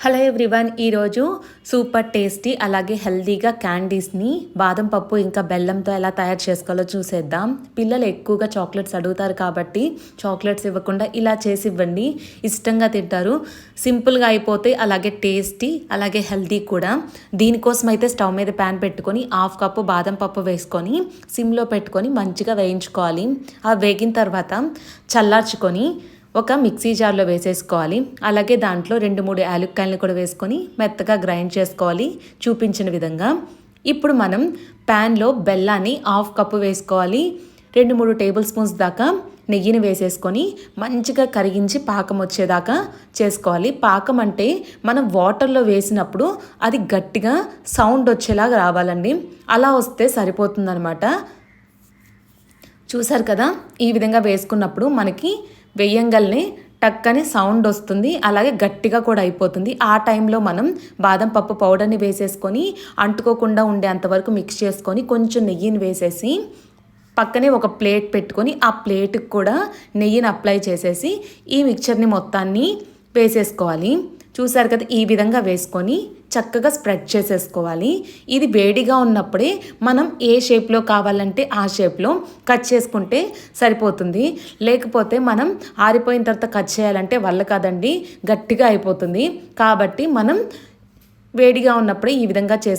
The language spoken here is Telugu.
హలో ఎవ్రీవన్, ఈరోజు సూపర్ టేస్టీ అలాగే హెల్తీగా క్యాండీస్ని బాదం పప్పు ఇంకా బెల్లంతో ఎలా తయారు చేసుకోవాలో చూసేద్దాం. పిల్లలు ఎక్కువగా చాక్లెట్స్ అడుగుతారు కాబట్టి చాక్లెట్స్ ఇవ్వకుండా ఇలా చేసి ఇవ్వండి, ఇష్టంగా తింటారు. సింపుల్గా అయిపోతే అలాగే టేస్టీ అలాగే హెల్తీ కూడా. దీనికోసం అయితే స్టవ్ మీద ప్యాన్ పెట్టుకొని 1/2 కప్పు బాదం పప్పు వేసుకొని సిమ్లో పెట్టుకొని మంచిగా వేయించుకోవాలి. ఆ వేగిన తర్వాత చల్లార్చుకొని ఒక మిక్సీ జార్లో వేసేసుకోవాలి. అలాగే దాంట్లో 2-3 యాలక్కాయలను కూడా వేసుకొని మెత్తగా గ్రైండ్ చేసుకోవాలి చూపించిన విధంగా. ఇప్పుడు మనం ప్యాన్లో బెల్లాన్ని 1/2 కప్పు వేసుకోవాలి. 2-3 టేబుల్ స్పూన్స్ దాకా నెయ్యిని వేసేసుకొని మంచిగా కరిగించి పాకం వచ్చేదాకా చేసుకోవాలి. పాకం అంటే మనం వాటర్లో వేసినప్పుడు అది గట్టిగా సౌండ్ వచ్చేలాగా రావాలండి. అలా వస్తే సరిపోతుందన్నమాట. చూసారు కదా, ఈ విధంగా వేసుకున్నప్పుడు మనకి వేయంగానే టక్కని సౌండ్ వస్తుంది, అలాగే గట్టిగా కూడా అయిపోతుంది. ఆ టైంలో మనం బాదం పప్పు పౌడర్ని వేసేసుకొని అంటుకోకుండా ఉండే అంతవరకు మిక్స్ చేసుకొని కొంచెం నెయ్యిని వేసేసి పక్కనే ఒక ప్లేట్ పెట్టుకొని ఆ ప్లేట్కి కూడా నెయ్యిని అప్లై చేసేసి ఈ మిక్చర్ని మొత్తాన్ని వేసేసుకోవాలి. చూసారు కదా, ఈ విధంగా వేసుకొని చక్కగా స్ప్రెడ్ చేసేసుకోవాలి. ఇది వేడిగా ఉన్నప్పుడే మనం ఏ షేప్లో కావాలంటే ఆ షేప్లో కట్ చేసుకుంటే సరిపోతుంది. లేకపోతే మనం ఆరిపోయిన తర్వాత కట్ చేయాలంటే వల్ల కాదండి, గట్టిగా అయిపోతుంది. కాబట్టి మనం వేడిగా ఉన్నప్పుడే ఈ విధంగా చేసుకుంటే